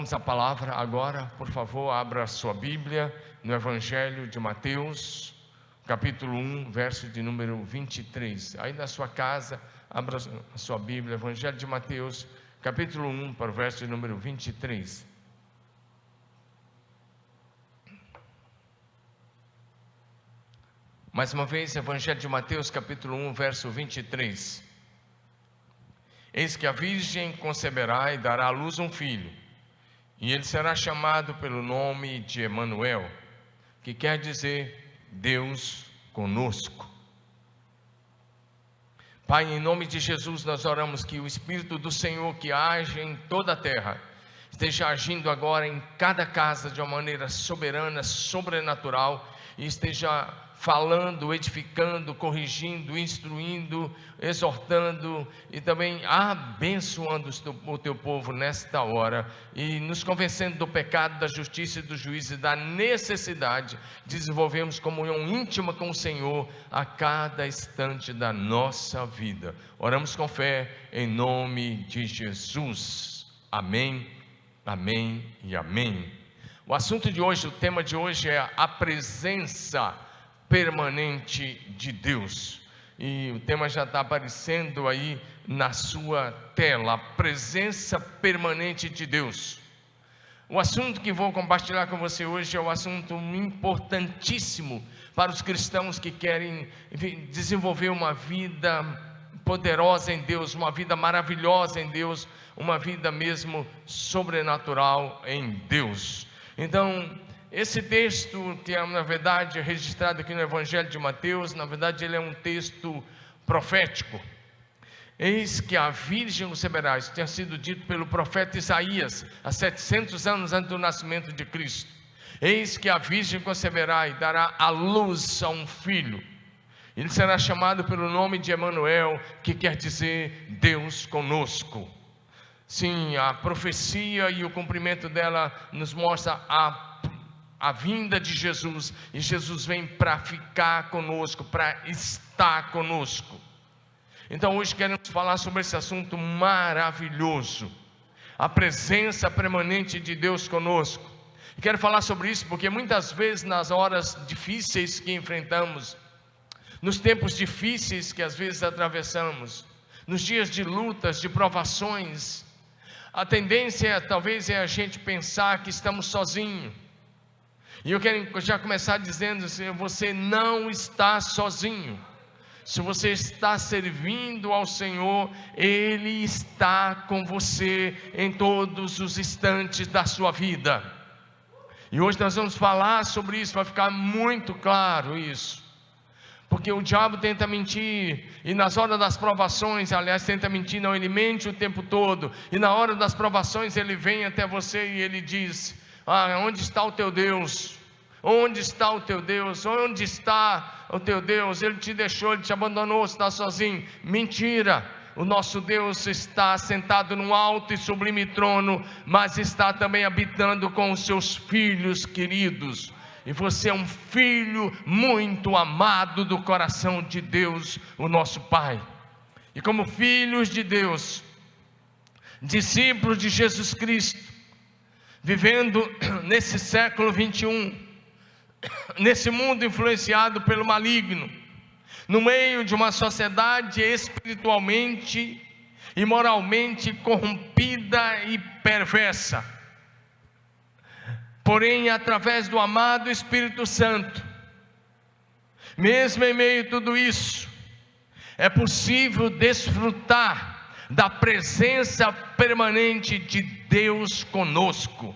Vamos à palavra agora. Por favor, abra a sua Bíblia no Evangelho de Mateus, capítulo 1, verso de número 23. Aí na sua casa, abra a sua Bíblia, Evangelho de Mateus, capítulo 1, para o verso de número 23. Mais uma vez, Evangelho de Mateus, capítulo 1, verso 23. Eis que a virgem conceberá e dará à luz um filho, e ele será chamado pelo nome de Emanuel, que quer dizer Deus conosco. Pai, em nome de Jesus nós oramos que o Espírito do Senhor que age em toda a terra, esteja agindo agora em cada casa de uma maneira soberana, sobrenatural, e esteja falando, edificando, corrigindo, instruindo, exortando e também abençoando o teu povo nesta hora e nos convencendo do pecado, da justiça e do juízo e da necessidade de desenvolvermos comunhão íntima com o Senhor a cada instante da nossa vida. Oramos com fé em nome de Jesus. Amém, amém e amém. O assunto de hoje, o tema de hoje é a presença permanente de Deus, e o tema já está aparecendo aí na sua tela, a presença permanente de Deus. O assunto que vou compartilhar com você hoje é um assunto importantíssimo para os cristãos que querem desenvolver uma vida poderosa em Deus, uma vida maravilhosa em Deus, uma vida mesmo sobrenatural em Deus. Então, esse texto, que é na verdade registrado aqui no Evangelho de Mateus, na verdade ele é um texto profético. Eis que a virgem conceberá, isso tinha sido dito pelo profeta Isaías, há 700 anos antes do nascimento de Cristo. Eis que a virgem conceberá e dará à luz a um filho. Ele será chamado pelo nome de Emanuel, que quer dizer Deus conosco. Sim, a profecia e o cumprimento dela nos mostra a vinda de Jesus, e Jesus vem para ficar conosco, para estar conosco. Então hoje queremos falar sobre esse assunto maravilhoso, a presença permanente de Deus conosco. E quero falar sobre isso porque muitas vezes nas horas difíceis que enfrentamos, nos tempos difíceis que às vezes atravessamos, nos dias de lutas, de provações, a tendência talvez é a gente pensar que estamos sozinhos. E eu quero já começar dizendo assim: você não está sozinho. Se você está servindo ao Senhor, Ele está com você em todos os instantes da sua vida. E hoje nós vamos falar sobre isso, vai ficar muito claro isso. Porque o diabo tenta mentir, e nas horas das provações, aliás, tenta mentir, não, ele mente o tempo todo. E na hora das provações ele vem até você e ele diz: onde está o teu Deus? Onde está o teu Deus? Onde está o teu Deus? Ele te deixou, ele te abandonou, você está sozinho. Mentira! O nosso Deus está sentado num alto e sublime trono, mas está também habitando com os seus filhos queridos. E você é um filho muito amado do coração de Deus, o nosso Pai. E como filhos de Deus, discípulos de Jesus Cristo, vivendo nesse século 21, nesse mundo influenciado pelo maligno, no meio de uma sociedade espiritualmente e moralmente corrompida e perversa, porém através do amado Espírito Santo, mesmo em meio a tudo isso, é possível desfrutar da presença permanente de Deus conosco.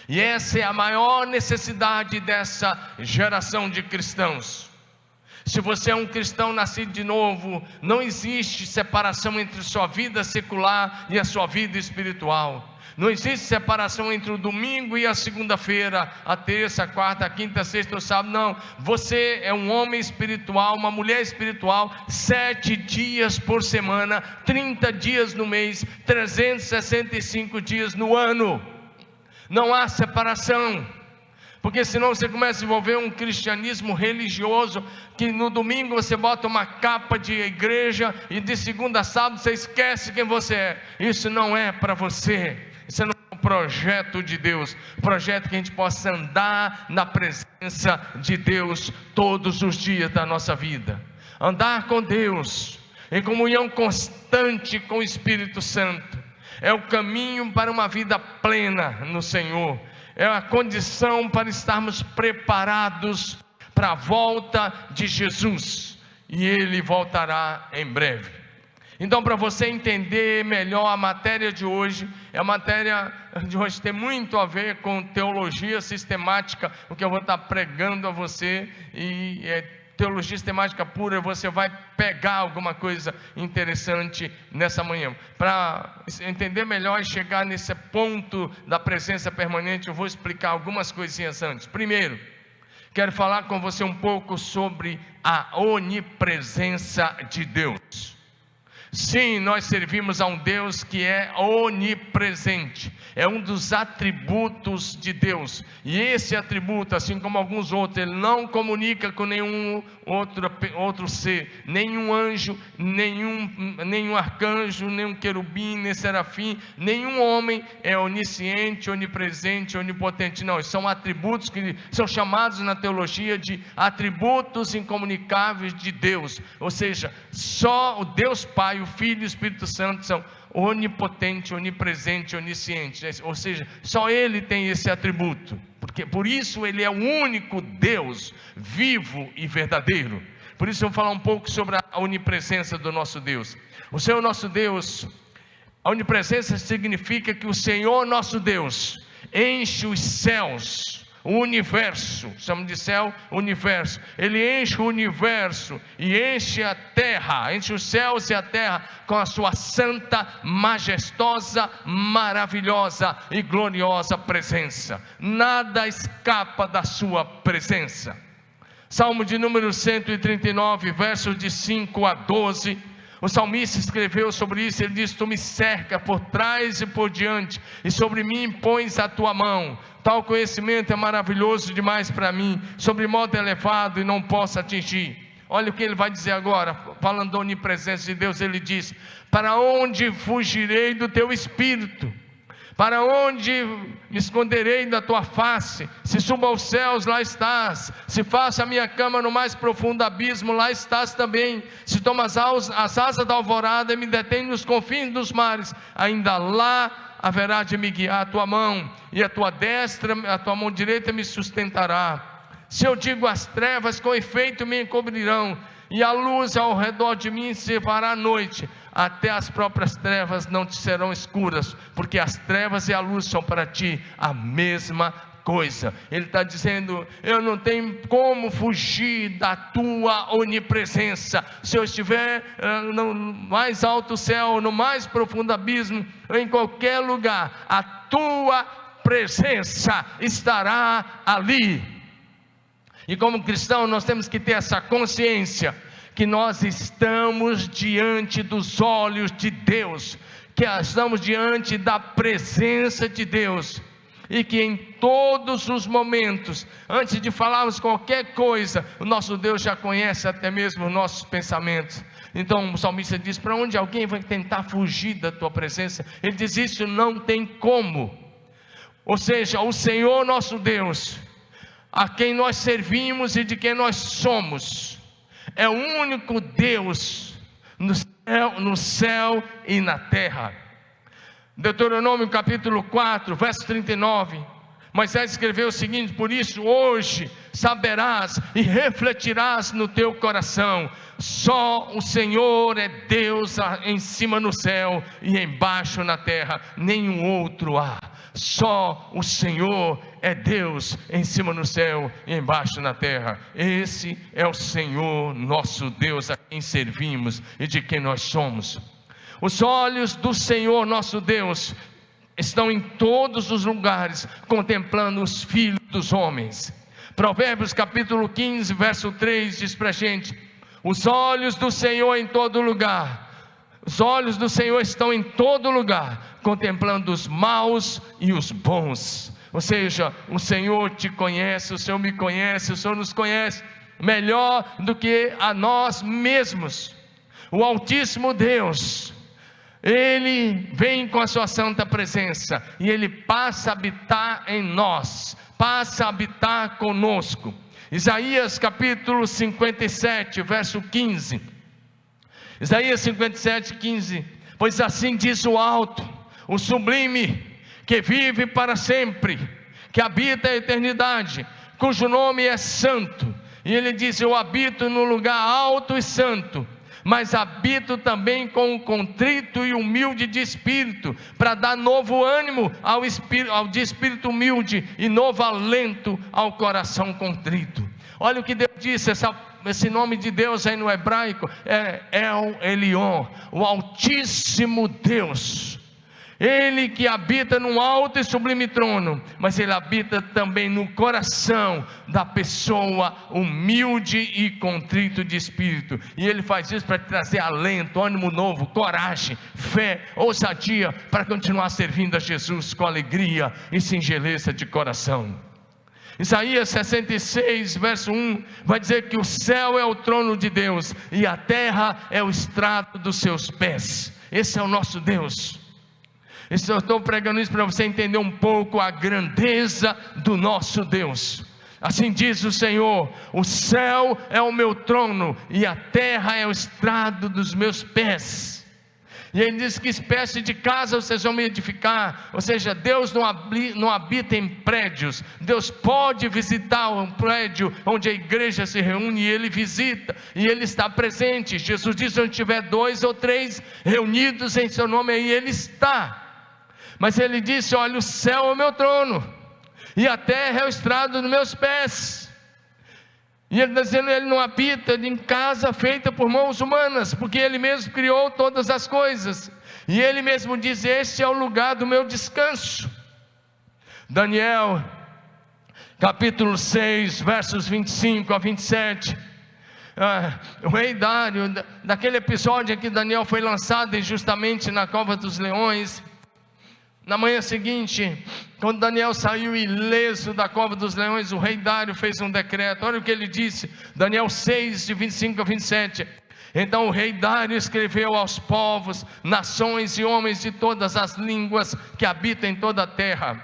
E essa é a maior necessidade dessa geração de cristãos. Se você é um cristão nascido de novo, não existe separação entre sua vida secular e a sua vida espiritual. Não existe separação entre o domingo e a segunda-feira, a terça, a quarta, a quinta, a sexta, o sábado. Não, você é um homem espiritual, uma mulher espiritual, 7 dias por semana, 30 dias no mês, 365 dias no ano. Não há separação, porque senão você começa a desenvolver um cristianismo religioso, que no domingo você bota uma capa de igreja, e de segunda a sábado você esquece quem você é. Isso não é para você, isso não é projeto de Deus, projeto que a gente possa andar na presença de Deus todos os dias da nossa vida, andar com Deus, em comunhão constante com o Espírito Santo, é o caminho para uma vida plena no Senhor, é a condição para estarmos preparados para a volta de Jesus, e Ele voltará em breve. Então, para você entender melhor a matéria de hoje, a matéria de hoje tem muito a ver com teologia sistemática, o que eu vou estar pregando a você, e teologia sistemática pura. Você vai pegar alguma coisa interessante nessa manhã. Para entender melhor e chegar nesse ponto da presença permanente, eu vou explicar algumas coisinhas antes. Primeiro, quero falar com você um pouco sobre a onipresença de Deus. Sim, nós servimos a um Deus que é onipresente, é um dos atributos de Deus, e esse atributo, assim como alguns outros, ele não comunica com nenhum outro ser, nenhum anjo, nenhum arcanjo, nenhum querubim, nem serafim, nenhum homem é onisciente, onipresente, onipotente, não. São atributos que são chamados na teologia de atributos incomunicáveis de Deus, ou seja, só o Deus Pai, o Filho e o Espírito Santo são onipotente, onipresente, onisciente, ou seja, só Ele tem esse atributo, porque por isso Ele é o único Deus vivo e verdadeiro. Por isso eu vou falar um pouco sobre a onipresença do nosso Deus. O Senhor nosso Deus, a onipresença significa que o Senhor nosso Deus enche os céus, o universo, chamamos de céu, universo. Ele enche o universo e enche a terra, enche os céus e a terra com a sua santa, majestosa, maravilhosa e gloriosa presença. Nada escapa da sua presença. Salmo de número 139, versos de 5 a 12. O salmista escreveu sobre isso. Ele diz: tu me cerca por trás e por diante, e sobre mim pões a tua mão. Tal conhecimento é maravilhoso demais para mim, sobre modo elevado e não posso atingir. Olha o que ele vai dizer agora, falando da onipresença de Deus. Ele diz: para onde fugirei do teu espírito? Para onde me esconderei da tua face? Se subo aos céus, lá estás. Se faço a minha cama no mais profundo abismo, lá estás também. Se tomo as asas da alvorada e me detém nos confins dos mares, ainda lá haverá de me guiar a tua mão, e a tua destra, a tua mão direita me sustentará. Se eu digo as trevas, com efeito me encobrirão, e a luz ao redor de mim se fará noite, até as próprias trevas não te serão escuras, porque as trevas e a luz são para ti a mesma coisa. Ele está dizendo: eu não tenho como fugir da tua onipresença. Se eu estiver no mais alto céu, no mais profundo abismo, em qualquer lugar, a tua presença estará ali. E como cristão nós temos que ter essa consciência, que nós estamos diante dos olhos de Deus, que estamos diante da presença de Deus, e que em todos os momentos, antes de falarmos qualquer coisa, o nosso Deus já conhece até mesmo os nossos pensamentos. Então o salmista diz: para onde alguém vai tentar fugir da tua presença? Ele diz: isso não tem como. Ou seja, o Senhor nosso Deus, a quem nós servimos e de quem nós somos, é o único Deus no céu e na terra. Deuteronômio capítulo 4, verso 39, Moisés escreveu o seguinte: por isso hoje saberás e refletirás no teu coração, só o Senhor é Deus em cima no céu e embaixo na terra, nenhum outro há. Só o Senhor é Deus em cima no céu e embaixo na terra. Esse é o Senhor nosso Deus, a quem servimos e de quem nós somos. Os olhos do Senhor nosso Deus estão em todos os lugares, contemplando os filhos dos homens. Provérbios capítulo 15, verso 3 diz para a gente: os olhos do Senhor em todo lugar. Os olhos do Senhor estão em todo lugar, contemplando os maus e os bons. Ou seja, o Senhor te conhece, o Senhor me conhece, o Senhor nos conhece melhor do que a nós mesmos. O Altíssimo Deus, Ele vem com a sua santa presença e Ele passa a habitar em nós, passa a habitar conosco. Isaías capítulo 57, verso 15. Isaías 57, 15. Pois assim diz o alto, o sublime, que vive para sempre, que habita a eternidade, cujo nome é santo. E ele diz: eu habito no lugar alto e santo, mas habito também com o contrito e humilde de espírito, para dar novo ânimo ao de espírito humilde, e novo alento ao coração contrito. Olha o que Deus disse, esse nome de Deus aí no hebraico é El Elyon, o Altíssimo Deus. Ele que habita num alto e sublime trono, mas Ele habita também no coração da pessoa humilde e contrito de espírito. E Ele faz isso para trazer alento, ânimo novo, coragem, fé, ousadia, para continuar servindo a Jesus com alegria e singeleza de coração. Isaías 66, verso 1, vai dizer que o céu é o trono de Deus, e a terra é o estrado dos seus pés. Esse é o nosso Deus. Eu estou pregando isso para você entender um pouco a grandeza do nosso Deus. Assim diz o Senhor: o céu é o meu trono, e a terra é o estrado dos meus pés. E ele diz: que espécie de casa vocês vão me edificar? Ou seja, Deus não habita em prédios. Deus pode visitar um prédio onde a igreja se reúne, e Ele visita, e Ele está presente. Jesus disse: onde tiver 2 ou 3 reunidos em seu nome, aí Ele está. Mas Ele disse: olha, o céu é o meu trono, e a terra é o estrado dos meus pés. E Ele está dizendo: Ele não habita em casa feita por mãos humanas, porque Ele mesmo criou todas as coisas. E Ele mesmo diz: este é o lugar do meu descanso. Daniel capítulo 6, versos 25 a 27. O rei Dário, daquele episódio em que Daniel foi lançado injustamente na cova dos leões, na manhã seguinte, quando Daniel saiu ileso da cova dos leões, o rei Dário fez um decreto. Olha o que ele disse, Daniel 6, de 25 a 27. Então o rei Dário escreveu aos povos, nações e homens de todas as línguas que habitam em toda a terra: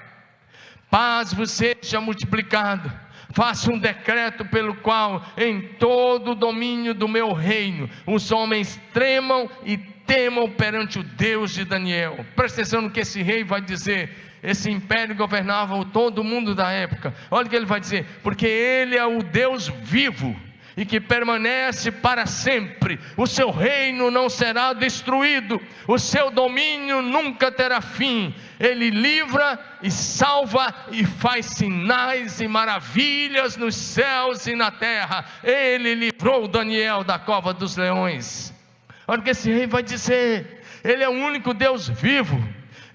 paz vos seja multiplicado. Faça um decreto pelo qual em todo o domínio do meu reino os homens tremam e temam perante o Deus de Daniel. Presta atenção no que esse rei vai dizer. Esse império governava todo o mundo da época. Olha o que ele vai dizer: porque Ele é o Deus vivo e que permanece para sempre. O seu reino não será destruído, o seu domínio nunca terá fim. Ele livra e salva e faz sinais e maravilhas nos céus e na terra. Ele livrou Daniel da cova dos leões. Olha o que esse rei vai dizer: Ele é o único Deus vivo,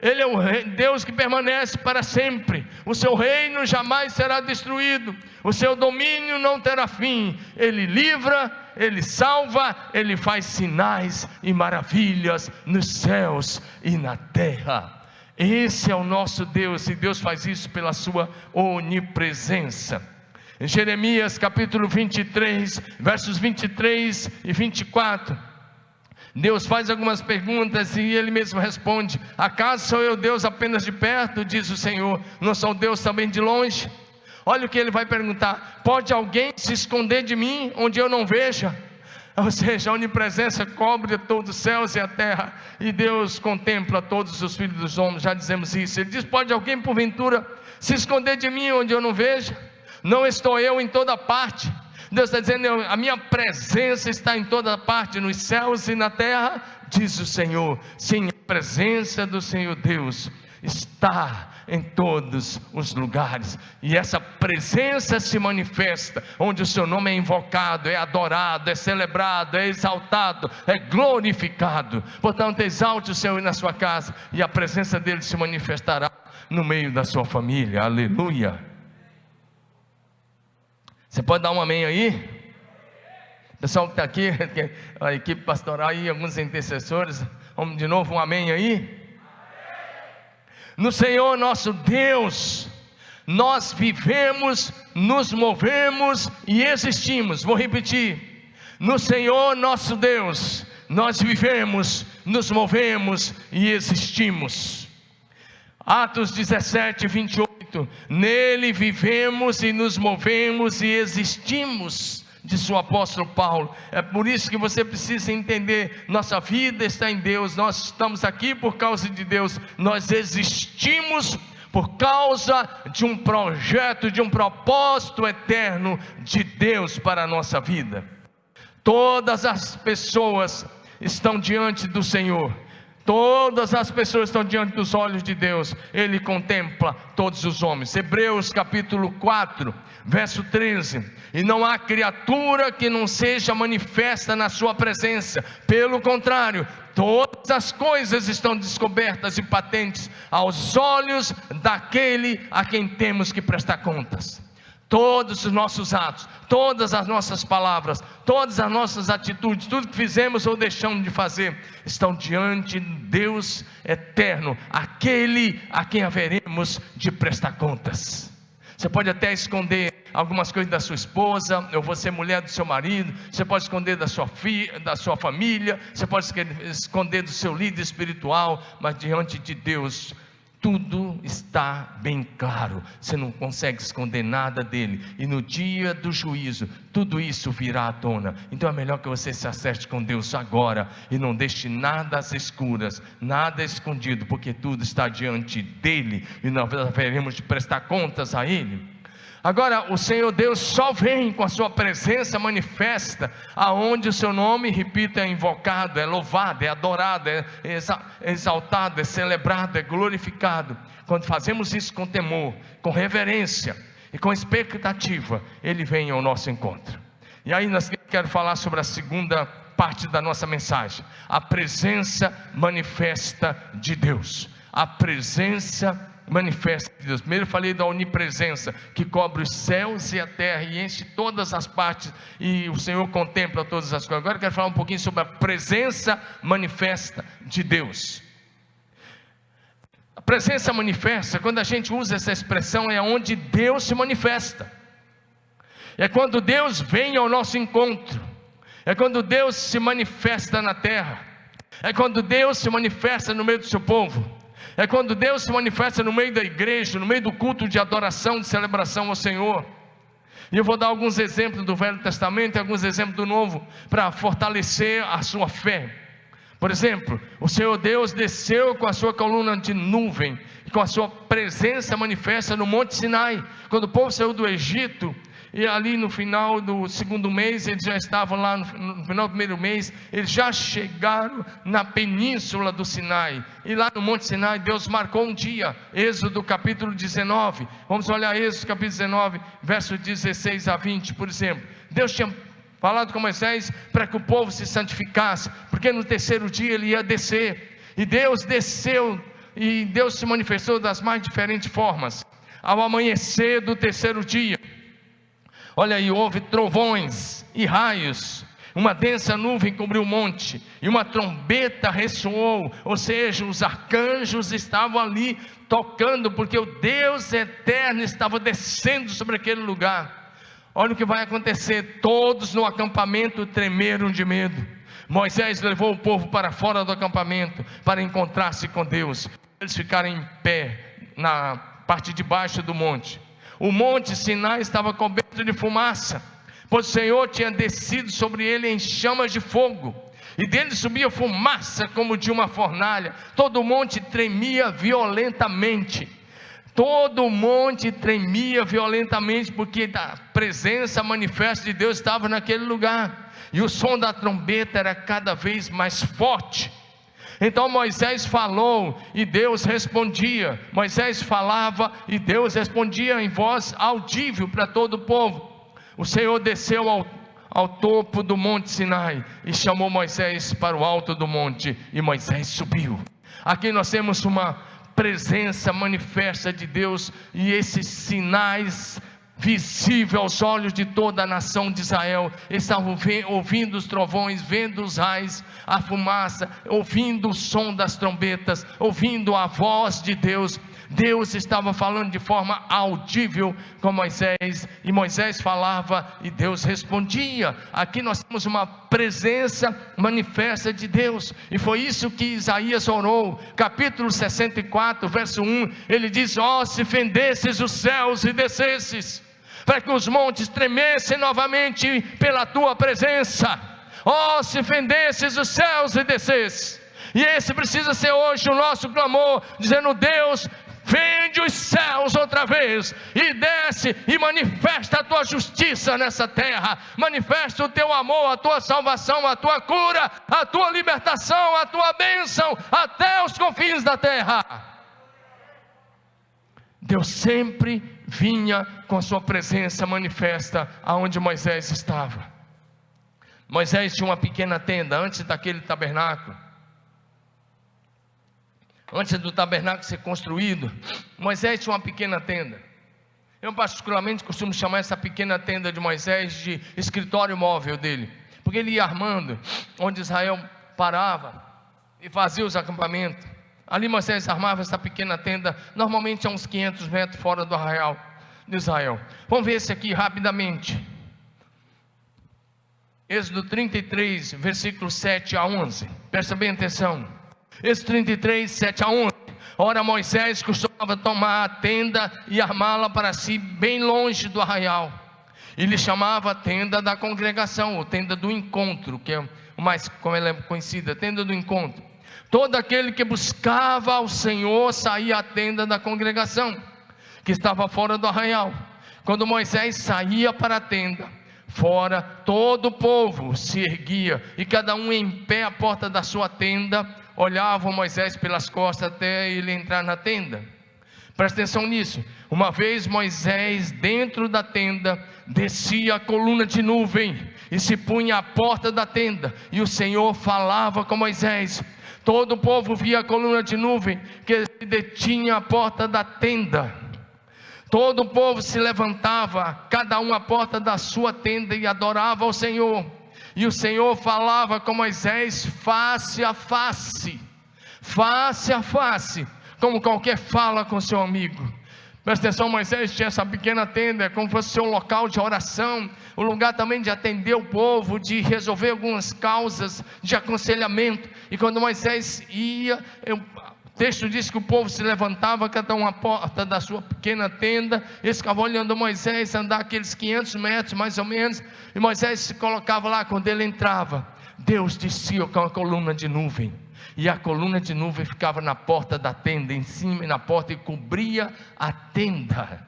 Ele é o Deus que permanece para sempre. O seu reino jamais será destruído, o seu domínio não terá fim. Ele livra, Ele salva, Ele faz sinais e maravilhas nos céus e na terra. Esse é o nosso Deus, e Deus faz isso pela sua onipresença. Em Jeremias capítulo 23, versos 23 e 24, Deus faz algumas perguntas e Ele mesmo responde: acaso sou eu Deus apenas de perto, diz o Senhor, não sou Deus também de longe? Olha o que Ele vai perguntar: pode alguém se esconder de mim onde eu não veja? Ou seja, a onipresença cobre todos os céus e a terra, e Deus contempla todos os filhos dos homens. Já dizemos isso. Ele diz: pode alguém porventura se esconder de mim onde eu não veja? Não estou eu em toda parte? Deus está dizendo: a minha presença está em toda parte, nos céus e na terra, diz o Senhor. Sim, a presença do Senhor Deus está em todos os lugares, e essa presença se manifesta onde o seu nome é invocado, é adorado, é celebrado, é exaltado, é glorificado. Portanto, exalte o Senhor na sua casa, e a presença dele se manifestará no meio da sua família. Aleluia. Você pode dar um amém aí? Pessoal que está aqui, a equipe pastoral aí, alguns intercessores, vamos de novo, um amém aí? No Senhor nosso Deus, nós vivemos, nos movemos e existimos. Vou repetir: no Senhor nosso Deus, nós vivemos, nos movemos e existimos. Atos 17, 28, nele vivemos e nos movemos e existimos, disse o apóstolo Paulo. É por isso que você precisa entender, nossa vida está em Deus, nós estamos aqui por causa de Deus, nós existimos por causa de um projeto, de um propósito eterno de Deus para a nossa vida. Todas as pessoas estão diante do Senhor, todas as pessoas estão diante dos olhos de Deus, Ele contempla todos os homens. Hebreus capítulo 4, verso 13, e não há criatura que não seja manifesta na sua presença, pelo contrário, todas as coisas estão descobertas e patentes aos olhos daquele a quem temos que prestar contas. Todos os nossos atos, todas as nossas palavras, todas as nossas atitudes, tudo que fizemos ou deixamos de fazer, estão diante de Deus eterno, aquele a quem haveremos de prestar contas. Você pode até esconder algumas coisas da sua esposa, ou você mulher do seu marido, você pode esconder da sua filha, da sua família, você pode esconder do seu líder espiritual, mas diante de Deus tudo está bem claro, você não consegue esconder nada dele, e no dia do juízo, tudo isso virá à tona. Então é melhor que você se acerte com Deus agora, e não deixe nada às escuras, nada escondido, porque tudo está diante dele, e nós haveremos de prestar contas a ele. Agora, o Senhor Deus só vem com a sua presença manifesta, aonde o seu nome, repito, é invocado, é louvado, é adorado, é exaltado, é celebrado, é glorificado. Quando fazemos isso com temor, com reverência e com expectativa, Ele vem ao nosso encontro. E aí nós quero falar sobre a segunda parte da nossa mensagem, a presença manifesta de Deus. A presença manifesta de Deus. Primeiro eu falei da onipresença, que cobre os céus e a terra, e enche todas as partes, e o Senhor contempla todas as coisas. Agora eu quero falar um pouquinho sobre a presença manifesta de Deus. A presença manifesta, quando a gente usa essa expressão, é onde Deus se manifesta, é quando Deus vem ao nosso encontro, é quando Deus se manifesta na terra, é quando Deus se manifesta no meio do seu povo, é quando Deus se manifesta no meio da igreja, no meio do culto de adoração, de celebração ao Senhor. E eu vou dar alguns exemplos do Velho Testamento e alguns exemplos do Novo, para fortalecer a sua fé. Por exemplo, o Senhor Deus desceu com a sua coluna de nuvem, e com a sua presença manifesta no Monte Sinai, quando o povo saiu do Egito. E ali no final do segundo mês, eles já estavam lá, no final do primeiro mês, eles já chegaram na península do Sinai, e lá no Monte Sinai, Deus marcou um dia. Êxodo capítulo 19, vamos olhar Êxodo capítulo 19, versos 16 a 20, por exemplo. Deus tinha falado com Moisés para que o povo se santificasse, porque no terceiro dia ele ia descer, e Deus desceu, e Deus se manifestou das mais diferentes formas. Ao amanhecer do terceiro dia, olha aí, houve trovões e raios, uma densa nuvem cobriu o monte, e uma trombeta ressoou, ou seja, os arcanjos estavam ali tocando, porque o Deus eterno estava descendo sobre aquele lugar. Olha o que vai acontecer, todos no acampamento tremeram de medo. Moisés levou o povo para fora do acampamento, para encontrar-se com Deus. Eles ficaram em pé, na parte de baixo do monte. O monte Sinai estava coberto de fumaça, pois o Senhor tinha descido sobre ele em chamas de fogo, e dele subia fumaça como de uma fornalha. Todo o monte tremia violentamente, todo o monte tremia violentamente, porque a presença manifesta de Deus estava naquele lugar, e o som da trombeta era cada vez mais forte. Então Moisés falou e Deus respondia, Moisés falava e Deus respondia em voz audível para todo o povo. O Senhor desceu ao topo do monte Sinai e chamou Moisés para o alto do monte, e Moisés subiu. Aqui nós temos uma presença manifesta de Deus, e esses sinais visível aos olhos de toda a nação de Israel. Eles estavam ouvindo os trovões, vendo os raios, a fumaça, ouvindo o som das trombetas, ouvindo a voz de Deus. Deus estava falando de forma audível com Moisés, e Moisés falava e Deus respondia. Aqui nós temos uma presença manifesta de Deus, e foi isso que Isaías orou, capítulo 64, verso 1, ele diz: ó, se fendesses os céus e descesses, para que os montes tremessem novamente pela tua presença. Ó, se fendesses os céus e descesses. E esse precisa ser hoje o nosso clamor, dizendo: Deus, fende os céus outra vez, e desce e manifesta a tua justiça nessa terra, manifesta o teu amor, a tua salvação, a tua cura, a tua libertação, a tua bênção, até os confins da terra. Deus sempre vinha com a sua presença manifesta aonde Moisés estava. Moisés tinha uma pequena tenda antes daquele tabernáculo. Antes do tabernáculo ser construído, Moisés tinha uma pequena tenda. Eu particularmente costumo chamar essa pequena tenda de Moisés de escritório móvel dele, porque ele ia armando onde Israel parava e fazia os acampamentos. Ali Moisés armava essa pequena tenda, normalmente a uns 500 metros fora do arraial de Israel. Vamos ver esse aqui rapidamente. Êxodo 33, versículos 7 a 11. Presta bem atenção. Êxodo 33, 7 a 11. Ora, Moisés costumava tomar a tenda e armá-la para si bem longe do arraial. Ele chamava a tenda da congregação, ou tenda do encontro, que é o mais, como ela é conhecida, tenda do encontro. Todo aquele que buscava ao Senhor saía à tenda da congregação, que estava fora do arraial. Quando Moisés saía para a tenda, fora todo o povo se erguia, e cada um em pé à porta da sua tenda, olhava Moisés pelas costas até ele entrar na tenda. Presta atenção nisso. Uma vez Moisés dentro da tenda, descia a coluna de nuvem e se punha à porta da tenda, e o Senhor falava com Moisés. Todo o povo via a coluna de nuvem que detinha a porta da tenda. Todo o povo se levantava, cada um à porta da sua tenda, e adorava ao Senhor. E o Senhor falava com Moisés face a face, como qualquer fala com seu amigo. Presta atenção, Moisés tinha essa pequena tenda, como fosse seu local de oração, o lugar também de atender o povo, de resolver algumas causas, de aconselhamento. E quando Moisés ia, o texto diz que o povo se levantava, cada um à porta da sua pequena tenda, eles ficavam olhando Moisés andar aqueles 500 metros mais ou menos, e Moisés se colocava lá. Quando ele entrava, Deus descia com a coluna de nuvem, e a coluna de nuvem ficava na porta da tenda, em cima e na porta, e cobria a tenda,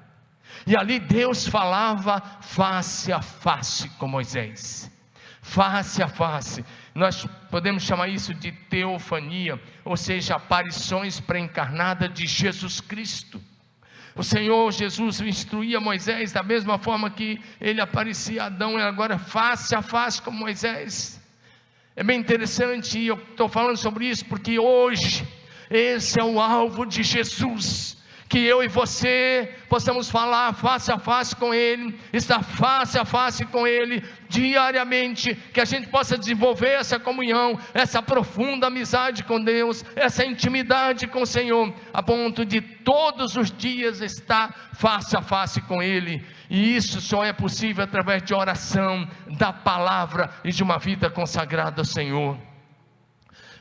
e ali Deus falava face a face com Moisés, face a face. Nós podemos chamar isso de teofania, ou seja, aparições pré-encarnadas de Jesus Cristo. O Senhor Jesus instruía Moisés da mesma forma que ele aparecia a Adão, e agora face a face com Moisés. É bem interessante, e eu estou falando sobre isso porque hoje esse é o alvo de Jesus, que eu e você possamos falar face a face com Ele, estar face a face com Ele diariamente, que a gente possa desenvolver essa comunhão, essa profunda amizade com Deus, essa intimidade com o Senhor, a ponto de todos os dias estar face a face com Ele. E isso só é possível através de oração, da palavra e de uma vida consagrada ao Senhor.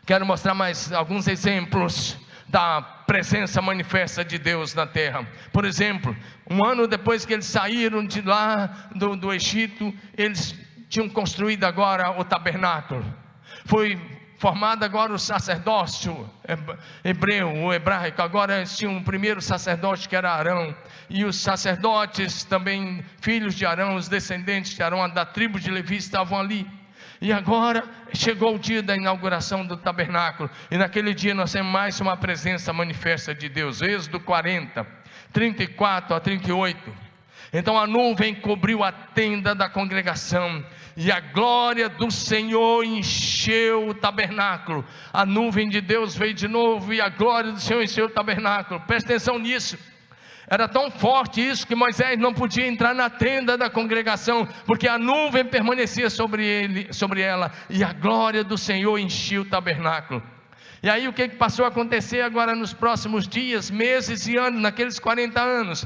Quero mostrar mais alguns exemplos da presença manifesta de Deus na terra. Por exemplo, um ano depois que eles saíram de lá do Egito, eles tinham construído agora o tabernáculo. Foi formado agora o sacerdócio hebreu, o hebraico. Agora eles tinham um primeiro sacerdote que era Arão, e os sacerdotes também, filhos de Arão, os descendentes de Arão, da tribo de Levi, estavam ali. E agora chegou o dia da inauguração do tabernáculo, e naquele dia nós temos mais uma presença manifesta de Deus. Êxodo 40, 34 a 38. Então a nuvem cobriu a tenda da congregação, e a glória do Senhor encheu o tabernáculo. A nuvem de Deus veio de novo, e a glória do Senhor encheu o tabernáculo. Presta atenção nisso. Era tão forte isso que Moisés não podia entrar na tenda da congregação, porque a nuvem permanecia sobre ela, e a glória do Senhor enchia o tabernáculo. E aí o que passou a acontecer agora nos próximos dias, meses e anos, naqueles 40 anos?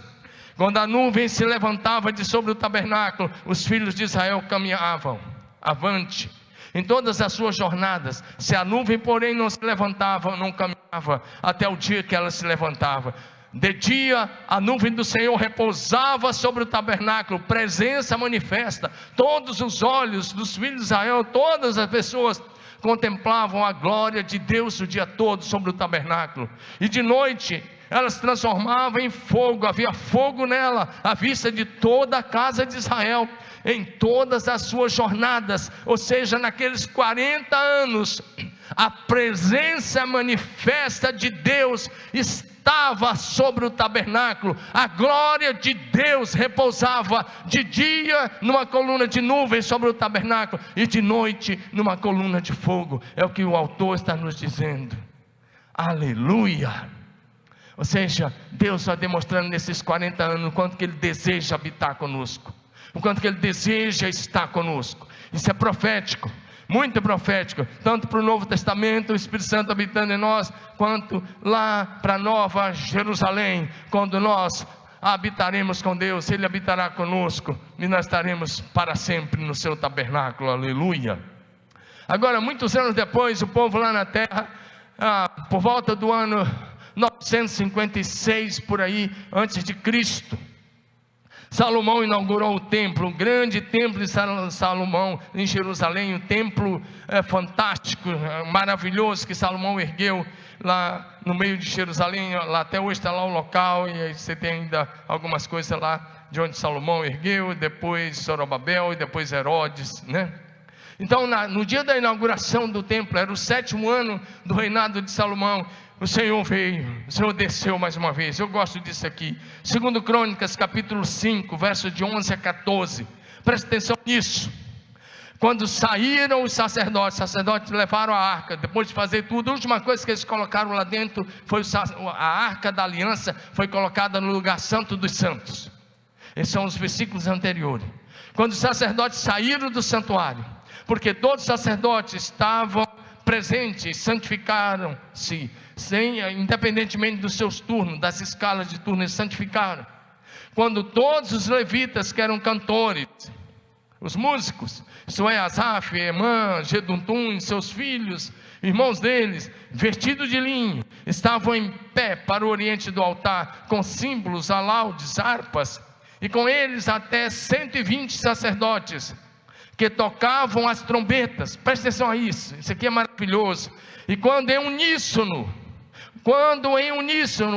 Quando a nuvem se levantava de sobre o tabernáculo, os filhos de Israel caminhavam avante em todas as suas jornadas. Se a nuvem, porém, não se levantava, não caminhava, até o dia que ela se levantava. De dia, a nuvem do Senhor repousava sobre o tabernáculo, presença manifesta. Todos os olhos dos filhos de Israel, todas as pessoas contemplavam a glória de Deus o dia todo sobre o tabernáculo. E de noite, ela se transformava em fogo, havia fogo nela, à vista de toda a casa de Israel, em todas as suas jornadas. Ou seja, naqueles 40 anos, a presença manifesta de Deus estava sobre o tabernáculo. A glória de Deus repousava de dia numa coluna de nuvem sobre o tabernáculo, e de noite numa coluna de fogo. É o que o autor está nos dizendo. Aleluia! Ou seja, Deus está demonstrando nesses 40 anos o quanto que Ele deseja habitar conosco, o quanto que Ele deseja estar conosco. Isso é profético, muito profético, tanto para o Novo Testamento, o Espírito Santo habitando em nós, quanto lá para a Nova Jerusalém, quando nós habitaremos com Deus, Ele habitará conosco, e nós estaremos para sempre no seu tabernáculo. Aleluia! Agora, muitos anos depois, o povo lá na terra, por volta do ano 956 por aí, antes de Cristo, Salomão inaugurou o templo, o grande templo de Salomão em Jerusalém, um templo fantástico, maravilhoso, que Salomão ergueu lá no meio de Jerusalém. Lá até hoje está lá o local, e aí você tem ainda algumas coisas lá de onde Salomão ergueu, depois Zorobabel e depois Herodes, né? Então no dia da inauguração do templo, era o 7º ano do reinado de Salomão, o Senhor veio, o Senhor desceu mais uma vez. Eu gosto disso aqui, 2 Crônicas capítulo 5, versos de 11 a 14, presta atenção nisso. Quando saíram os sacerdotes levaram a arca, depois de fazer tudo, a última coisa que eles colocaram lá dentro, foi a arca da aliança, foi colocada no lugar santo dos santos. Esses são os versículos anteriores. Quando os sacerdotes saíram do santuário, porque todos os sacerdotes estavam presentes, santificaram-se, independentemente dos seus turnos, das escalas de turno, eles santificaram. Quando todos os levitas, que eram cantores, os músicos, isso é, Asaf, Emã, Geduntum, seus filhos, irmãos deles, vestidos de linho, estavam em pé para o oriente do altar, com símbolos, alaudes, harpas, e com eles até 120 sacerdotes, que tocavam as trombetas. Presta atenção a isso, isso aqui é maravilhoso. E quando em uníssono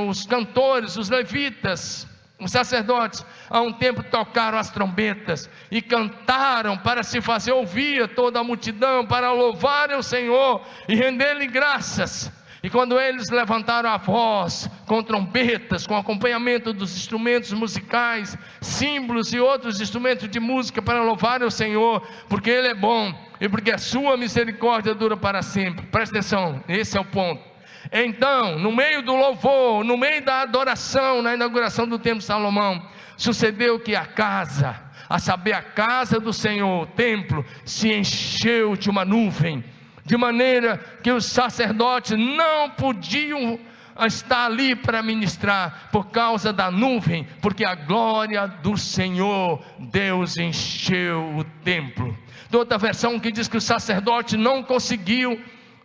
os cantores, os levitas, os sacerdotes, a um tempo tocaram as trombetas e cantaram para se fazer ouvir a toda a multidão, para louvarem o Senhor e render-lhe graças. E quando eles levantaram a voz com trombetas, com acompanhamento dos instrumentos musicais, símbolos e outros instrumentos de música, para louvarem o Senhor, porque Ele é bom e porque a sua misericórdia dura para sempre. Presta atenção, esse é o ponto. Então, no meio do louvor, no meio da adoração, na inauguração do templo de Salomão, sucedeu que a casa, a saber, a casa do Senhor, o templo, se encheu de uma nuvem, de maneira que os sacerdotes não podiam estar ali para ministrar, por causa da nuvem, porque a glória do Senhor Deus encheu o templo. Tem outra versão que diz que os sacerdotes não conseguiam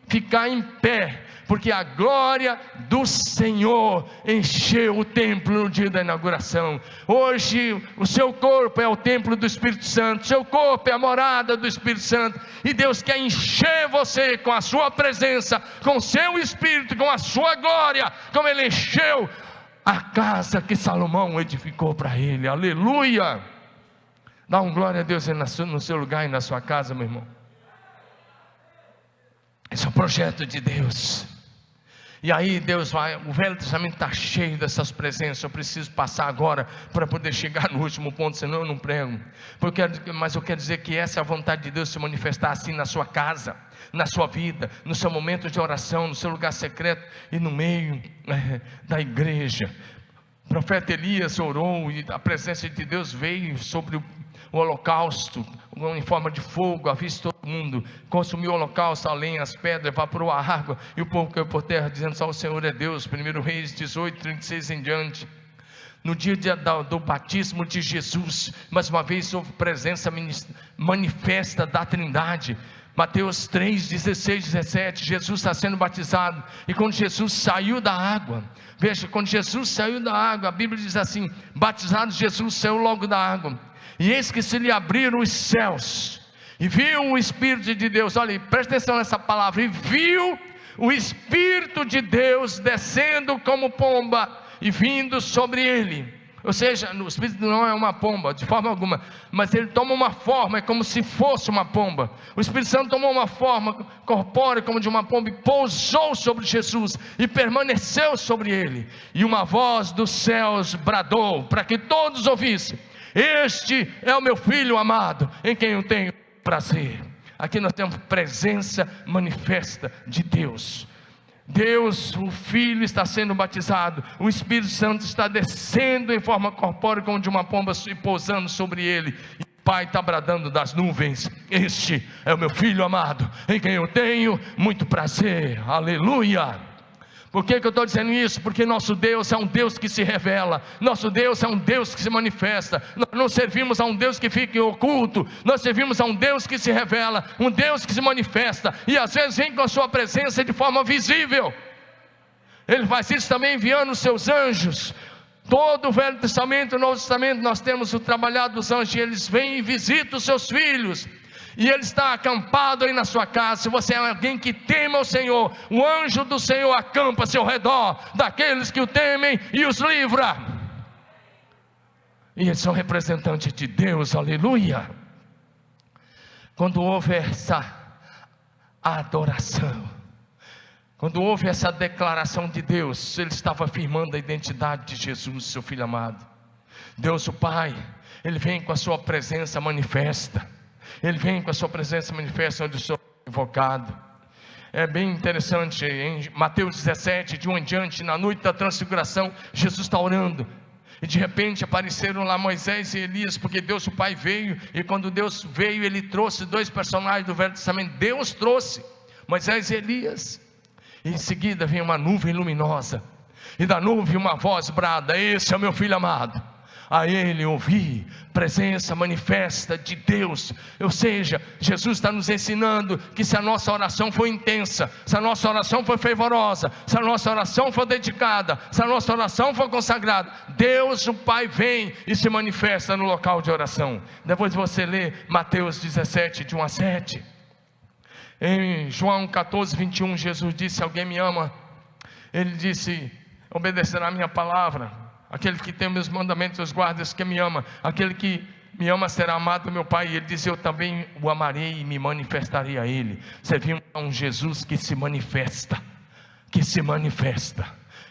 ficar em pé, porque a glória do Senhor encheu o templo no dia da inauguração. Hoje o seu corpo é o templo do Espírito Santo, seu corpo é a morada do Espírito Santo, e Deus quer encher você com a sua presença, com o seu Espírito, com a sua glória, como Ele encheu a casa que Salomão edificou para Ele. Aleluia! Dá um glória a Deus no seu lugar e na sua casa, meu irmão. Esse é o projeto de Deus. E aí Deus vai, o Velho Testamento está cheio dessas presenças. Eu preciso passar agora para poder chegar no último ponto, senão eu não prego. Mas eu quero dizer que essa é a vontade de Deus, se manifestar assim na sua casa, na sua vida, no seu momento de oração, no seu lugar secreto e no meio da igreja. profeta Elias orou e a presença de Deus veio sobre o holocausto em forma de fogo, à vista de todo mundo, consumiu o holocausto, a lenha, as pedras, evaporou a água, e o povo caiu por terra, dizendo: só o Senhor é Deus. 1 Reis 18, 36 em diante. No dia do batismo de Jesus, mais uma vez houve presença manifesta da Trindade. Mateus 3, 16, 17, Jesus está sendo batizado, e quando Jesus saiu da água, veja, quando Jesus saiu da água, a Bíblia diz assim: batizado Jesus saiu logo da água, e eis que se lhe abriram os céus, e viu o Espírito de Deus. Olha aí, presta atenção nessa palavra: e viu o Espírito de Deus descendo como pomba e vindo sobre ele. Ou seja, o Espírito não é uma pomba de forma alguma, mas ele toma uma forma, é como se fosse uma pomba. O Espírito Santo tomou uma forma corpórea como de uma pomba e pousou sobre Jesus e permaneceu sobre ele, e uma voz dos céus bradou para que todos ouvissem: este é o meu Filho amado, em quem eu tenho prazer. Aqui nós temos presença manifesta de Deus. Deus, o Filho, está sendo batizado, o Espírito Santo está descendo em forma corpórea como de uma pomba e pousando sobre ele, e o Pai está bradando das nuvens: este é o meu Filho amado, em quem eu tenho muito prazer. Aleluia! Por que eu estou dizendo isso? Porque nosso Deus é um Deus que se revela, nosso Deus é um Deus que se manifesta. Nós não servimos a um Deus que fica oculto, nós servimos a um Deus que se revela, um Deus que se manifesta, e às vezes vem com a sua presença de forma visível. Ele faz isso também enviando os seus anjos. Todo o Velho Testamento e o Novo Testamento nós temos o trabalhar dos anjos, e eles vêm e visitam os seus filhos, e ele está acampado aí na sua casa. Se você é alguém que teme ao Senhor, o anjo do Senhor acampa ao seu redor, daqueles que o temem, e os livra. E eles são representantes de Deus, aleluia. Quando houve essa adoração, quando houve essa declaração de Deus, ele estava afirmando a identidade de Jesus, seu Filho amado. Deus o Pai, ele vem com a sua presença manifesta, ele vem com a sua presença manifesta onde o Senhor é invocado. É bem interessante, em Mateus 17, de um em diante, na noite da transfiguração, Jesus está orando, e de repente apareceram lá Moisés e Elias, porque Deus o Pai veio, e quando Deus veio, ele trouxe dois personagens do Velho Testamento. Deus trouxe Moisés e Elias, e em seguida vem uma nuvem luminosa, e da nuvem uma voz brada: esse é o meu Filho amado, a ele ouvi. Presença manifesta de Deus. Ou seja, Jesus está nos ensinando que se a nossa oração for intensa, se a nossa oração for fervorosa, se a nossa oração for dedicada, se a nossa oração for consagrada, Deus o Pai vem e se manifesta no local de oração. Depois você lê Mateus 17, de 1 a 7. Em João 14, 21, Jesus disse: alguém me ama, ele disse: obedecerá a minha palavra. Aquele que tem meus mandamentos, os guardas, que me ama. Aquele que me ama será amado do meu Pai. E ele diz: eu também o amarei e me manifestarei a ele. Servimos a um Jesus que se manifesta, que se manifesta,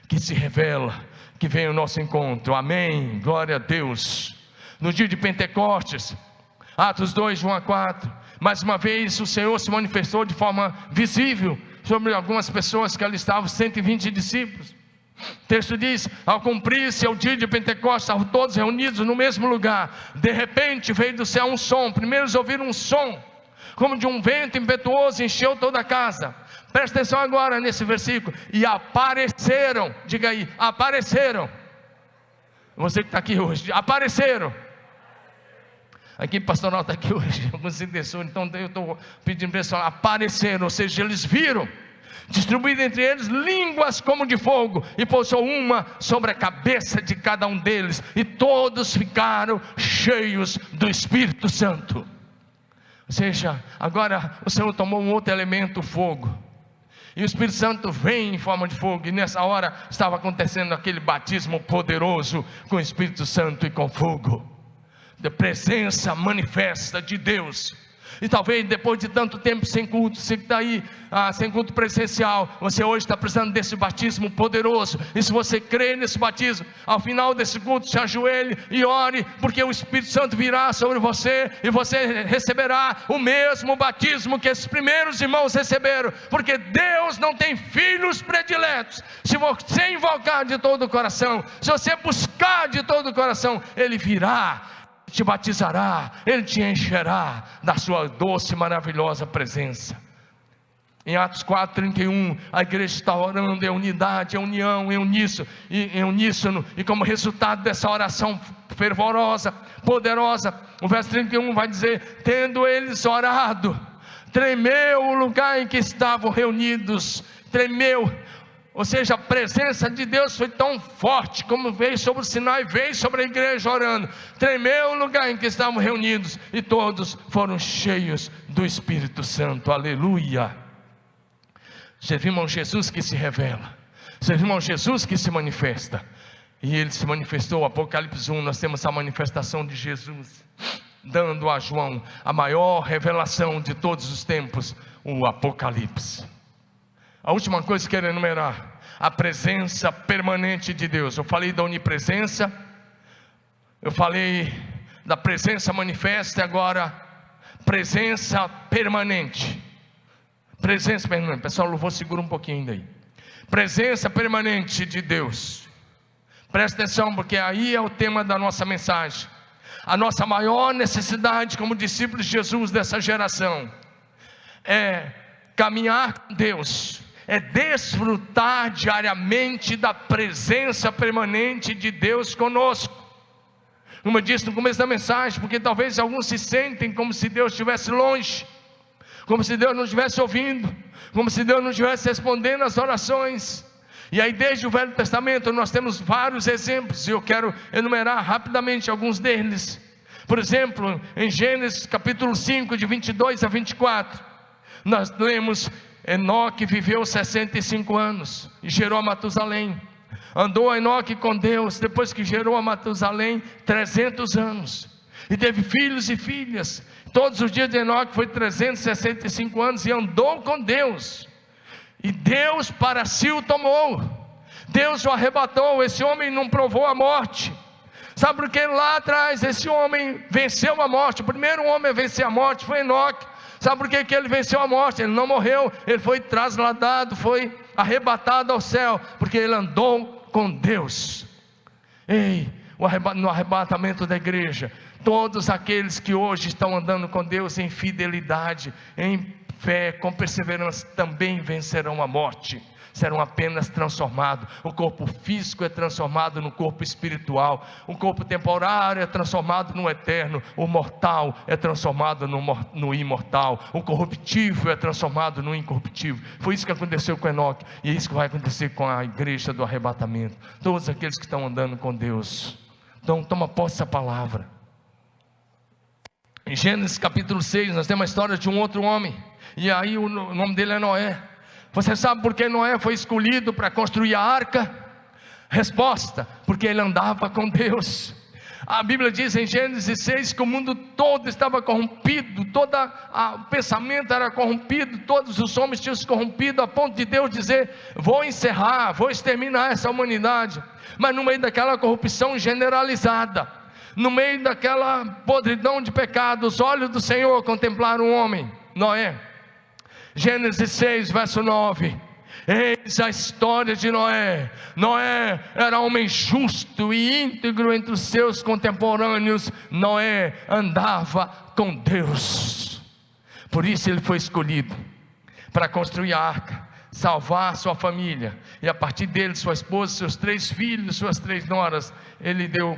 que se revela, que vem ao nosso encontro. Amém, glória a Deus. No dia de Pentecostes, Atos 2, 1 a 4, mais uma vez o Senhor se manifestou de forma visível sobre algumas pessoas que ali estavam, 120 discípulos. O texto diz: ao cumprir-se o dia de Pentecostes, estavam todos reunidos no mesmo lugar. De repente veio do céu um som. Primeiro eles ouviram um som como de um vento impetuoso, encheu toda a casa. Presta atenção agora nesse versículo: e apareceram, diga aí, apareceram. Você que está aqui hoje, apareceram. A equipe pastoral está aqui hoje, alguns intercessores, então eu estou pedindo para eles falar: apareceram, ou seja, eles viram. Distribuído entre eles línguas como de fogo, e pousou uma sobre a cabeça de cada um deles, e todos ficaram cheios do Espírito Santo. Ou seja, agora o Senhor tomou um outro elemento, o fogo, e o Espírito Santo vem em forma de fogo, e nessa hora estava acontecendo aquele batismo poderoso com o Espírito Santo e com fogo, da presença manifesta de Deus. E talvez depois de tanto tempo sem culto, você que está aí sem culto presencial, você hoje está precisando desse batismo poderoso. E se você crê nesse batismo, ao final desse culto, se ajoelhe e ore, porque o Espírito Santo virá sobre você, e você receberá o mesmo batismo que esses primeiros irmãos receberam, porque Deus não tem filhos prediletos. Se você invocar de todo o coração, se você buscar de todo o coração, Ele virá, te batizará, Ele te encherá da sua doce e maravilhosa presença. Em Atos 4:31, a igreja está orando em unidade, em união, em uníssono, e como resultado dessa oração fervorosa, poderosa, o verso 31 vai dizer: tendo eles orado, tremeu o lugar em que estavam reunidos, tremeu. Ou seja, a presença de Deus foi tão forte, como veio sobre o Sinai, veio sobre a igreja orando, tremeu o lugar em que estavam reunidos, e todos foram cheios do Espírito Santo. Aleluia! Servimos a Jesus que se revela, servimos a Jesus que se manifesta, e Ele se manifestou. Apocalipse 1, nós temos a manifestação de Jesus, dando a João a maior revelação de todos os tempos, o Apocalipse. A última coisa que eu quero enumerar: a presença permanente de Deus. Eu falei da onipresença, eu falei da presença manifesta, e agora presença permanente. Presença permanente. Pessoal, louvor, segura um pouquinho ainda aí. Presença permanente de Deus. Presta atenção, porque aí é o tema da nossa mensagem. A nossa maior necessidade como discípulos de Jesus dessa geração é caminhar com Deus, é desfrutar diariamente da presença permanente de Deus conosco. Como eu disse no começo da mensagem, porque talvez alguns se sentem como se Deus estivesse longe, como se Deus não estivesse ouvindo, como se Deus não estivesse respondendo às orações. E aí desde o Velho Testamento nós temos vários exemplos, e eu quero enumerar rapidamente alguns deles. Por exemplo, em Gênesis capítulo 5, de 22 a 24, nós lemos: Enoque viveu 65 anos e gerou a Matusalém. Andou Enoque com Deus, depois que gerou a Matusalém, 300 anos, e teve filhos e filhas. Todos os dias de Enoque foi 365 anos, e andou com Deus, e Deus para si o tomou. Deus o arrebatou. Esse homem não provou a morte. Sabe por que lá atrás esse homem venceu a morte? O primeiro homem a vencer a morte foi Enoque. Sabe por que ele venceu a morte? Ele não morreu, ele foi trasladado, foi arrebatado ao céu, porque ele andou com Deus. No arrebatamento da igreja, todos aqueles que hoje estão andando com Deus em fidelidade, em fé, com perseverança, também vencerão a morte, serão apenas transformados. O corpo físico é transformado no corpo espiritual, o corpo temporário é transformado no eterno, o mortal é transformado no imortal, o corruptível é transformado no incorruptível. Foi isso que aconteceu com Enoque, e é isso que vai acontecer com a igreja do arrebatamento. Todos aqueles que estão andando com Deus. Então toma posse dessa palavra. Em Gênesis capítulo 6 nós temos a história de um outro homem, e aí o nome dele é Noé. Você sabe por que Noé foi escolhido para construir a arca? Resposta: porque ele andava com Deus. A Bíblia diz em Gênesis 6 que o mundo todo estava corrompido, todo o pensamento era corrompido, todos os homens tinham se corrompido, a ponto de Deus dizer: vou encerrar, vou exterminar essa humanidade. Mas no meio daquela corrupção generalizada, no meio daquela podridão de pecado, os olhos do Senhor contemplaram um homem, Noé. Gênesis 6, verso 9. Eis a história de Noé. Noé era homem justo e íntegro entre os seus contemporâneos. Noé andava com Deus. Por isso ele foi escolhido para construir a arca, salvar sua família, e a partir dele, sua esposa, seus 3 filhos, suas 3 noras. Ele deu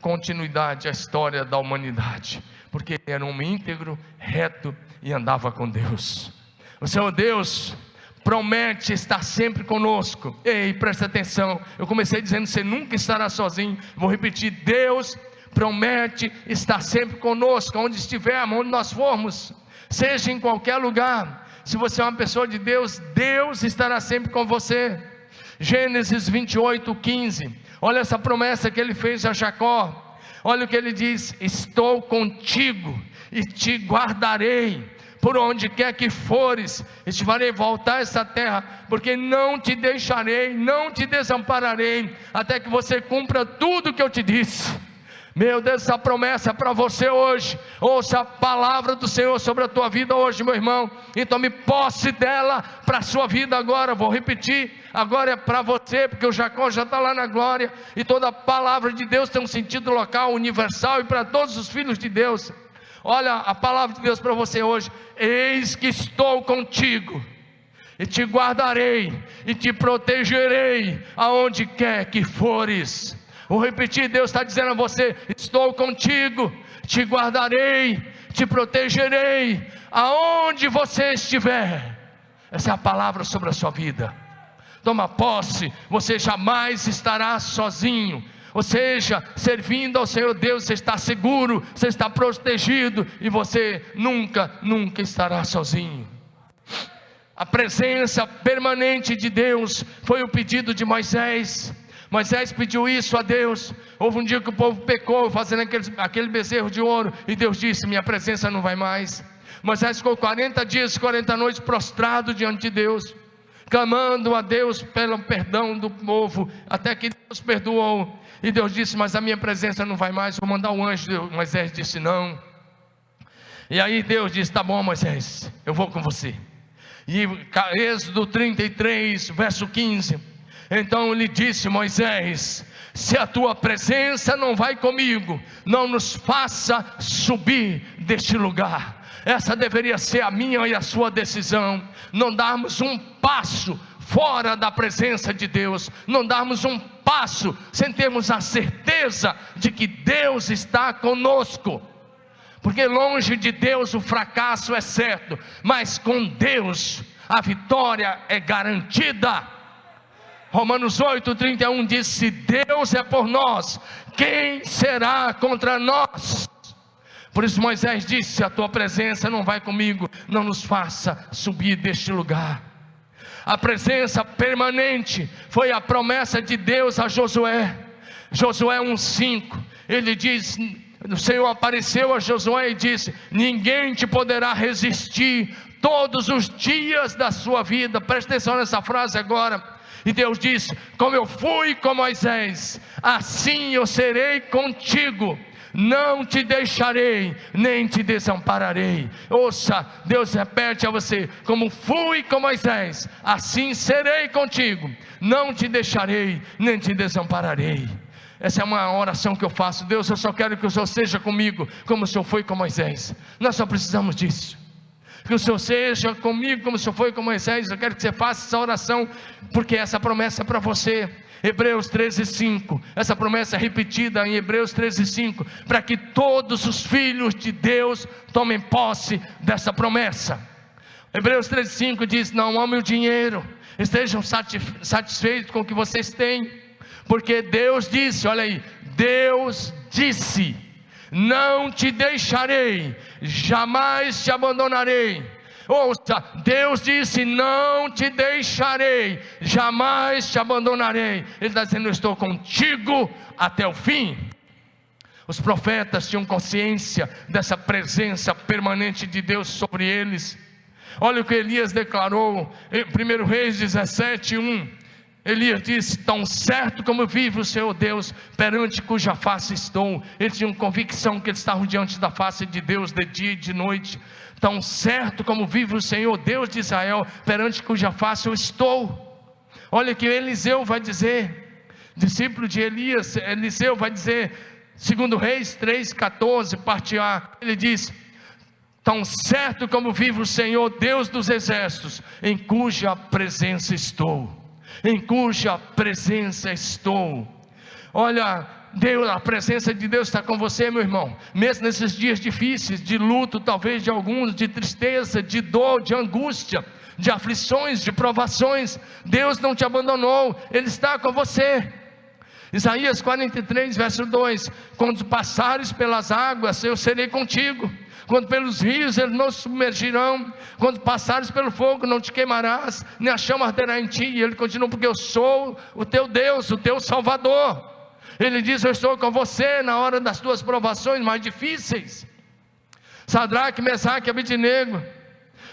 continuidade à história da humanidade, porque ele era um homem íntegro, reto e andava com Deus. O Senhor Deus promete estar sempre conosco. Ei, presta atenção, eu comecei dizendo: você nunca estará sozinho. Vou repetir: Deus promete estar sempre conosco, onde estivermos, onde nós formos, seja em qualquer lugar. Se você é uma pessoa de Deus, Deus estará sempre com você. Gênesis 28, 15, olha essa promessa que ele fez a Jacó. Olha o que ele diz: estou contigo e te guardarei por onde quer que fores, e te farei voltar a essa terra, porque não te deixarei, não te desampararei, até que você cumpra tudo que eu te disse. Meu Deus, essa promessa é para você hoje. Ouça a palavra do Senhor sobre a tua vida hoje, meu irmão, e tome posse dela para a sua vida agora. Vou repetir, agora é para você, porque o Jacó já está lá na glória, e toda a palavra de Deus tem um sentido local, universal, e para todos os filhos de Deus. Olha a palavra de Deus para você hoje: eis que estou contigo, e te guardarei, e te protegerei, aonde quer que fores. Vou repetir, Deus está dizendo a você: estou contigo, te guardarei, te protegerei, aonde você estiver. Essa é a palavra sobre a sua vida. Toma posse, você jamais estará sozinho. Ou seja, servindo ao Senhor Deus, você está seguro, você está protegido, e você nunca estará sozinho. A presença permanente de Deus foi o pedido de Moisés. Moisés pediu isso a Deus. Houve um dia que o povo pecou, fazendo aquele bezerro de ouro, e Deus disse: minha presença não vai mais. Moisés ficou 40 dias e 40 noites prostrado diante de Deus, clamando a Deus pelo perdão do povo, até que Deus perdoou. E Deus disse: mas a minha presença não vai mais, vou mandar um anjo. Moisés disse: não. E aí Deus disse: tá bom, Moisés, eu vou com você. E Êxodo 33, verso 15: então lhe disse Moisés: se a tua presença não vai comigo, não nos faça subir deste lugar. Essa deveria ser a minha e a sua decisão, não darmos um passo fora da presença de Deus, não darmos um passo sem termos a certeza de que Deus está conosco, porque longe de Deus o fracasso é certo, mas com Deus a vitória é garantida. Romanos 8:31 diz: se Deus é por nós, quem será contra nós? Por isso Moisés disse: se a tua presença não vai comigo, não nos faça subir deste lugar. A presença permanente foi a promessa de Deus a Josué. Josué 1:5, ele diz: o Senhor apareceu a Josué e disse: ninguém te poderá resistir todos os dias da sua vida. Preste atenção nessa frase agora. E Deus disse: como eu fui com Moisés, assim eu serei contigo, não te deixarei, nem te desampararei. Ouça, Deus repete a você: como fui com Moisés, assim serei contigo, não te deixarei, nem te desampararei. Essa é uma oração que eu faço: Deus, eu só quero que o Senhor seja comigo, como o Senhor foi com Moisés. Nós só precisamos disso, que o Senhor seja comigo como o Senhor foi com Moisés. Eu quero que você faça essa oração, porque essa promessa é para você. Hebreus 13:5, essa promessa é repetida em Hebreus 13:5, para que todos os filhos de Deus tomem posse dessa promessa. Hebreus 13:5 diz: não amem o dinheiro, estejam satisfeitos com o que vocês têm, porque Deus disse, olha aí, Deus disse: não te deixarei, jamais te abandonarei. Ouça, Deus disse: não te deixarei, jamais te abandonarei. Ele está dizendo: eu estou contigo até o fim. Os profetas tinham consciência dessa presença permanente de Deus sobre eles. Olha o que Elias declarou em 1 Reis 17:1. Elias disse: tão certo como vive o Senhor Deus, perante cuja face estou. Eles tinham convicção que eles estavam diante da face de Deus de dia e de noite. Tão certo como vive o Senhor Deus de Israel, perante cuja face eu estou. Olha o que Eliseu vai dizer, discípulo de Elias. Eliseu vai dizer, 2 Reis 3:14, parte A. Ele diz: tão certo como vive o Senhor Deus dos exércitos, em cuja presença estou. Em cuja presença estou. Olha, Deus, a presença de Deus está com você, meu irmão, mesmo nesses dias difíceis, de luto talvez de alguns, de tristeza, de dor, de angústia, de aflições, de provações. Deus não te abandonou, Ele está com você. Isaías 43, verso 2: quando passares pelas águas, eu serei contigo, quando pelos rios eles não se submergirão, quando passares pelo fogo não te queimarás, nem a chama arderá em ti. E ele continua: porque eu sou o teu Deus, o teu Salvador. Ele diz: eu estou com você na hora das tuas provações mais difíceis. Sadraque, Mesaque e Abednego,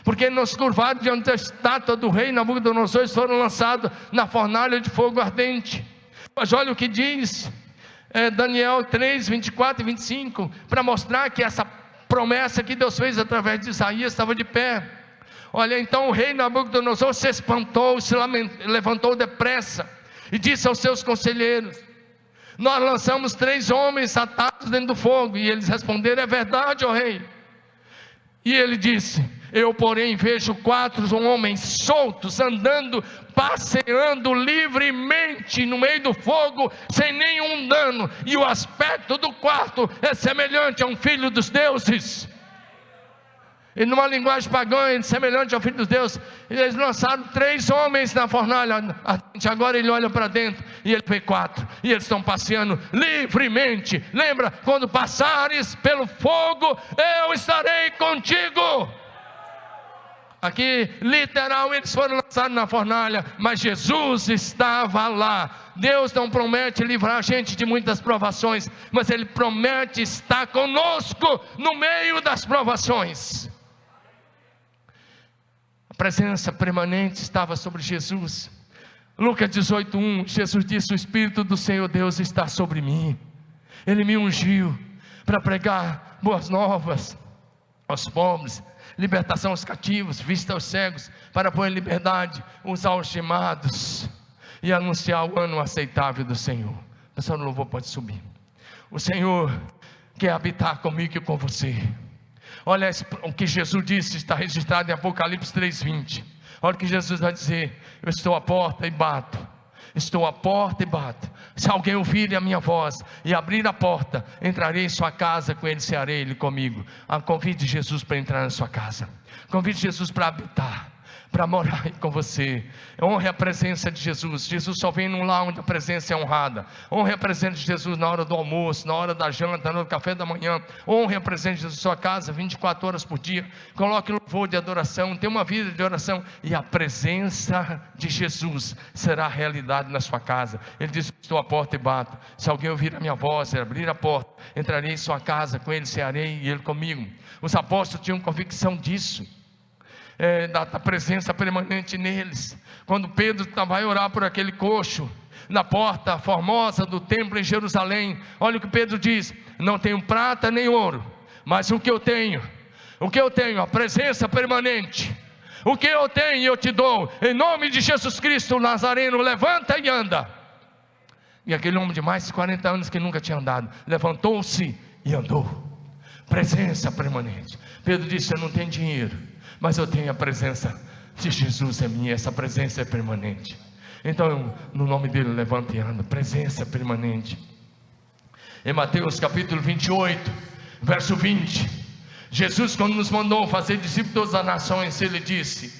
porque não se curvaram diante da estátua do rei Nabucodonosor, eles foram lançados na fornalha de fogo ardente. Mas olha o que diz Daniel 3, 24 e 25, para mostrar que essa promessa que Deus fez através de Isaías estava de pé. Olha, então o rei Nabucodonosor se espantou, se levantou depressa e disse aos seus conselheiros: nós lançamos 3 homens atados dentro do fogo. E eles responderam: é verdade, ó rei. E ele disse: eu porém vejo 4 homens soltos, andando, passeando livremente no meio do fogo, sem nenhum dano, e o aspecto do quarto é semelhante a um filho dos deuses. E numa linguagem pagã, semelhante ao filho dos deuses, eles lançaram 3 homens na fornalha. Agora ele olha para dentro e ele vê 4, e eles estão passeando livremente. Lembra, quando passares pelo fogo, eu estarei contigo. Aqui, literal, eles foram lançados na fornalha, mas Jesus estava lá. Deus não promete livrar a gente de muitas provações, mas Ele promete estar conosco no meio das provações. A presença permanente estava sobre Jesus. Lucas 18:1, Jesus disse: o Espírito do Senhor Deus está sobre mim, Ele me ungiu para pregar boas novas aos pobres, libertação aos cativos, vista aos cegos, para pôr em liberdade os algemados, e anunciar o ano aceitável do Senhor. O pessoal do louvor pode subir. O Senhor quer habitar comigo e com você. Olha o que Jesus disse, está registrado em Apocalipse 3:20. Olha o que Jesus vai dizer: eu estou à porta e bato. Estou à porta e bato. Se alguém ouvir a minha voz e abrir a porta, entrarei em sua casa, com ele cearei, ele comigo. Convide Jesus para entrar na sua casa. Convide Jesus para habitar, para morar aí com você. Honre a presença de Jesus. Jesus só vem num lar onde a presença é honrada. Honre a presença de Jesus na hora do almoço, na hora da janta, no café da manhã. Honre a presença de Jesus na sua casa 24 horas por dia. Coloque louvor de adoração, tenha uma vida de oração, e a presença de Jesus será realidade na sua casa. Ele diz: estou à porta e bato. Se alguém ouvir a minha voz e abrir a porta, entrarei em sua casa, com ele cearei e ele comigo. Os apóstolos tinham convicção disso, da presença permanente neles. Quando Pedro vai orar por aquele coxo na porta formosa do templo em Jerusalém, olha o que Pedro diz: não tenho prata nem ouro, mas o que eu tenho, a presença permanente. O que eu tenho eu te dou, em nome de Jesus Cristo o Nazareno, levanta e anda. E aquele homem de mais de 40 anos que nunca tinha andado, levantou-se e andou. Presença permanente. Pedro disse: eu não tenho dinheiro, mas eu tenho a presença de Jesus, é minha, essa presença é permanente. Então, no nome dele, levanta e anda. Presença permanente. Em Mateus capítulo 28, verso 20, Jesus, quando nos mandou fazer discípulos de todas as nações, ele disse: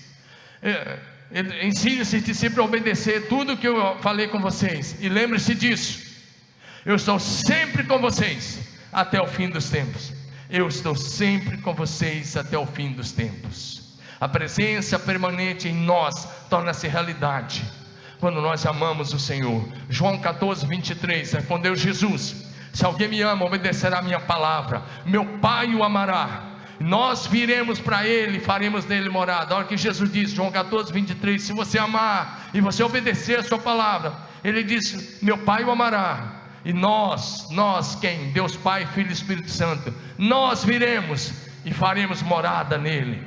ensine esses discípulos a obedecer tudo que eu falei com vocês, e lembre-se disso: eu estou sempre com vocês até o fim dos tempos. Eu estou sempre com vocês até o fim dos tempos. A presença permanente em nós torna-se realidade quando nós amamos o Senhor. João 14:23, respondeu Jesus: se alguém me ama, obedecerá a minha palavra. Meu Pai o amará, nós viremos para ele e faremos nele morada. Olha o que Jesus disse, João 14:23, se você amar e você obedecer a sua palavra, ele disse: meu Pai o amará, e nós quem? Deus Pai, Filho e Espírito Santo, nós viremos e faremos morada nele.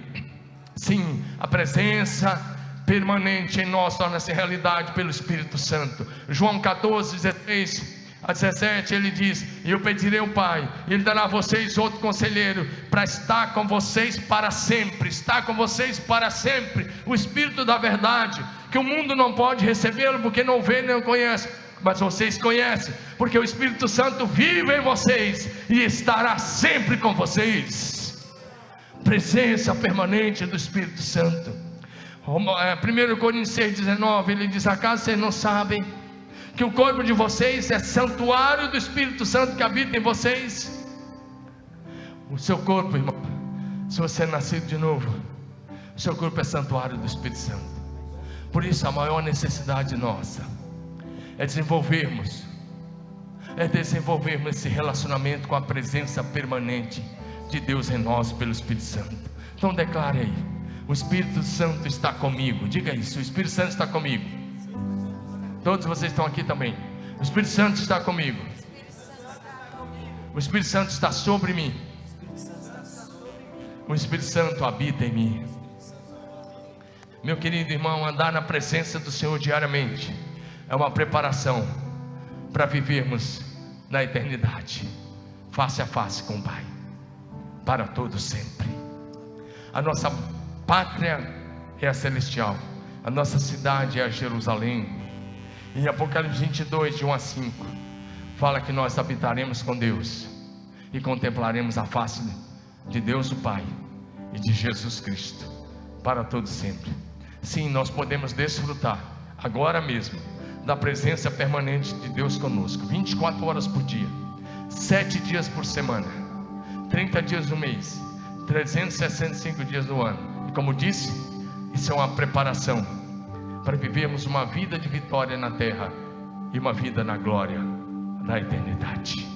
Sim, a presença permanente em nós torna-se realidade pelo Espírito Santo. João 14:16-17, ele diz: e eu pedirei ao Pai, ele dará a vocês outro conselheiro, para estar com vocês para sempre. Está com vocês para sempre, o Espírito da verdade, que o mundo não pode recebê-lo, porque não vê nem conhece, mas vocês conhecem, porque o Espírito Santo vive em vocês e estará sempre com vocês. Presença permanente do Espírito Santo. 1 Coríntios 6:19, ele diz: acaso vocês não sabem que o corpo de vocês é santuário do Espírito Santo que habita em vocês? O seu corpo, irmão, se você é nascido de novo, o seu corpo é santuário do Espírito Santo. Por isso a maior necessidade nossa é desenvolvermos esse relacionamento com a presença permanente de Deus em nós pelo Espírito Santo. Então declare aí: o Espírito Santo está comigo. Diga isso: o Espírito Santo está comigo. Todos vocês estão aqui também. O Espírito Santo está comigo. O Espírito Santo está sobre mim. O Espírito Santo habita em mim. Meu querido irmão, andar na presença do Senhor diariamente é uma preparação para vivermos na eternidade, face a face com o Pai, para todo sempre. A nossa pátria é a celestial, a nossa cidade é a Jerusalém. Em Apocalipse 22, de 1 a 5, fala que nós habitaremos com Deus e contemplaremos a face de Deus o Pai e de Jesus Cristo para todo sempre. Sim, nós podemos desfrutar agora mesmo da presença permanente de Deus conosco, 24 horas por dia, 7 dias por semana, 30 dias no mês, 365 dias no ano. E como disse, isso é uma preparação para vivermos uma vida de vitória na terra e uma vida na glória da eternidade.